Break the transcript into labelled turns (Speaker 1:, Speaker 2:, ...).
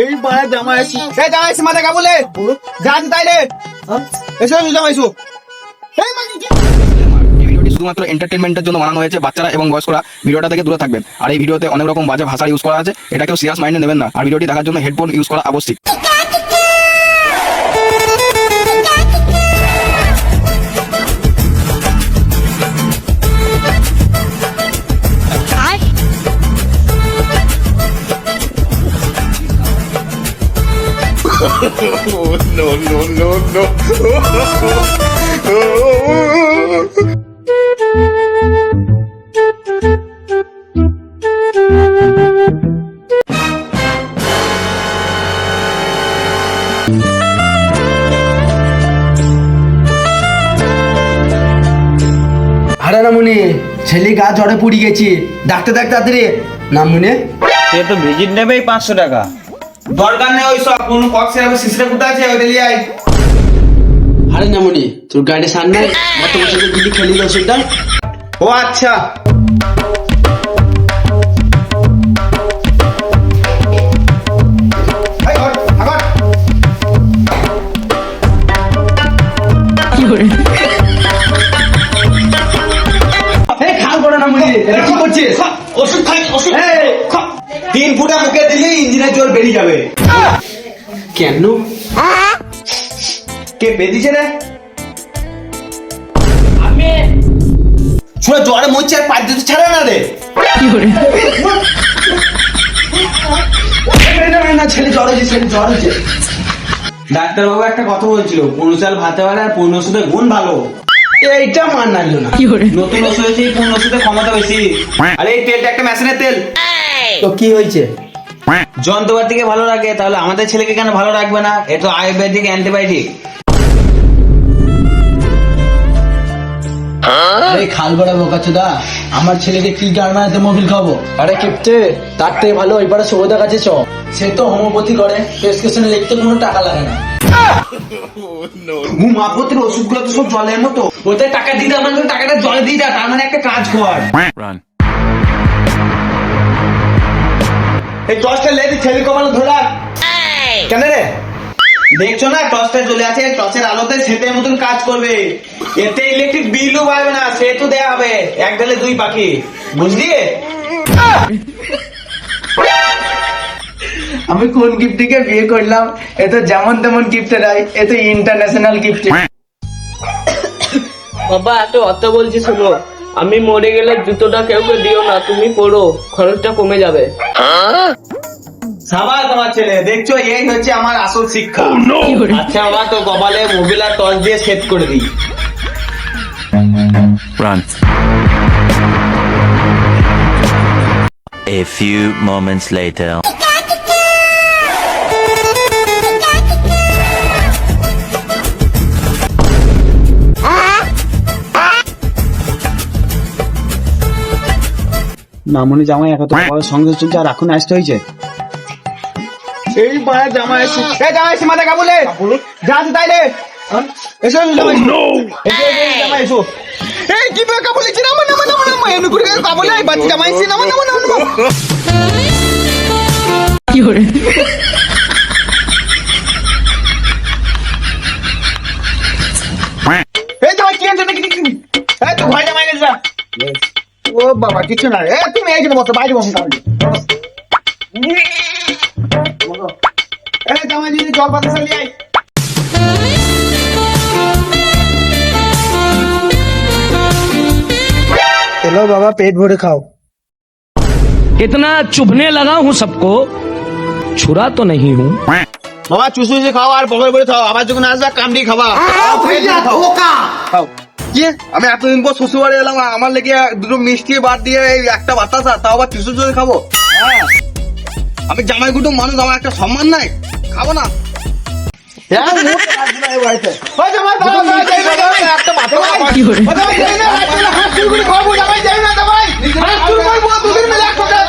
Speaker 1: এই বাড়া জামাই আছি, এই জামাই আছি মাথা কাবুলে যা তাইলে এসো জামাইছো।
Speaker 2: এই ভিডিওটি শুধুমাত্র এন্টারটেনমেন্টের জন্য বানানো হয়েছে। বাচ্চারা এবং বয়স্করা ভিডিওটা থেকে দূরে থাকবেন। আর এই ভিডিওতে অনেক রকম বাজে ভাষা ইউজ করা আছে, এটা কেউ সিরিয়াস মাইন্ডে নেবেন না। আর ভিডিওটি দেখার জন্য হেডফোন ইউজ করা আবশ্যক।
Speaker 3: আরে নামুনি, ছেলে গা জ্বরে পুড়ি গেছি, ডাক্তার তাড়াতাড়ি। নামুনি
Speaker 1: সে তো ভিজিট নেবেই 500 টাকা। দরকার নেই ওই সব, কোন কক্সের আমি সিস্টেম কোথায় আছে ওইটা নিয়ে আই।
Speaker 3: আরে নামুনি, তোর গাড়ি সামনে গত বছর দিল্লি খেলি ওষুধটা।
Speaker 1: ও আচ্ছা, এই ঘর আগর
Speaker 3: এই খাল পড়া নামুনি, এটা কি করছিস?
Speaker 1: ওষুধ খাই, ওষুধ
Speaker 3: এই,
Speaker 1: 3 ফুটা মুখে দিলে ইঞ্জিনের জল বেরিয়ে যাবে।
Speaker 3: কেন?
Speaker 1: কে বেদিছে রে? শুনে জ্বরে মরছে আর 5 দিন ছাড়ে না রে।
Speaker 3: না ছেলে জ্বর হয়েছে, ছেলে জ্বর হয়েছে।
Speaker 1: ডাক্তার বাবু একটা কথা বলছিল, 15 চাল ভাতে পারে আর 15 ওষুধের গুণ ভালো।
Speaker 3: এইটা মানালো না।
Speaker 1: নতুন ওষুধ হয়েছে, 15 ওষুধের ক্ষমতা বেশি। আরে এই তেলটা একটা মেশিনের তেল,
Speaker 3: তো কি হয়েছে?
Speaker 1: যন্ত্রপাতিকে ভালো রাখে, তাহলে আমাদের ছেলেকে কেন ভালো রাখবে না? এ তো আয়ুর্বেদিক অ্যান্টিবায়োটিক।
Speaker 3: আরে খাল বড়া বোকাচোদা, আমার ছেলেকে কি গার্মাতে মোবিল খাবো? আরে কিপটে, তার থেকে ভালো এবারে সুবোধা কাছে চ। সে তো হোমিওপ্যাথি করে, প্রেসক্রিপশনে লিখতে কোনো টাকা লাগে না।
Speaker 1: হোমিওপ্যাথির ওষুধগুলো তো সব জলের মতো, ওতে টাকা দিতে আমার টাকাটা জলে দিয়ে যা। তার মানে একটা কাজ কর, এই টর্চটা লেদি ছেলে কমানো ধরে রাখ। কেন রে? দেখছো না টর্চটা জ্বলে আছে, টর্চের আলোতে সেতের মতন কাজ করবে। এতে ইলেকট্রিক বিলও পাবে না, সেতু দেয়া হবে। এক ঢালে 2 পাখি, বুঝলি?
Speaker 3: আমি কোন গিফটিকে বিয়ে করলাম? এ তো যেমন তেমন গিফটে নাই, এ তো ইন্টারন্যাশনাল গিফট।
Speaker 4: বাবা এত অত বলছি শোনো, আমি মরে গেলে জুতোটা কেউ দিও না, তুমি পরো, খরচটা কমে যাবে।
Speaker 1: সাবাস আমার ছেলে, দেখছো এই হচ্ছে আমার আসল শিক্ষা। আচ্ছা বাবা, তো কপালে মোবিল আর টর্চ দিয়ে সেট করে দিই।
Speaker 5: A few moments later.
Speaker 1: মামুনি জামাই এখন তো বাবার সঙ্গে চলছে আর এখন আসতে হয়েছে। এই বাড়া জামাই আছি, এই জামাই আছি মাথা কাবুলে যা তাইলে এসো জামাই। জামাই এসো। এই কি বে কাবুলে ছি, নামা নামা নামা নামা এনু করে কাবুলে এই বাচ্চা জামাই আছি, নামা নামা নামা নামা। কি হরে? এই জামাই কি আনছ নাকি? এই তো ঘরে জামাই গেছ। ও বাবা কিছু না রে, তুমি এইখানে বসো, বাইরে বসো তাহলে। এই জামাই দিদি জল বাতাসা নিয়ে আয়।
Speaker 3: এলো বাবা, পেট ভরে খাও।
Speaker 6: इतना चुभने लगा हूँ सबको, छुरा तो नहीं हूँ।
Speaker 1: বাবা চুষু চুষে খাও আর বগল করে খাও, আবার যখন আসবে কামড়ি খাবা। খাও। কি আমি এতদিন পর শ্বশুর বাড়ি এলাম, আমার লেগে দুটো মিষ্টি বাদ দিয়ে এই একটা বাতাসা, তাও আবার চুষু চুষে খাবো? আমি জামাই কুটুম মানুষ, আমার একটা সম্মান নাই, খাবো না। একটা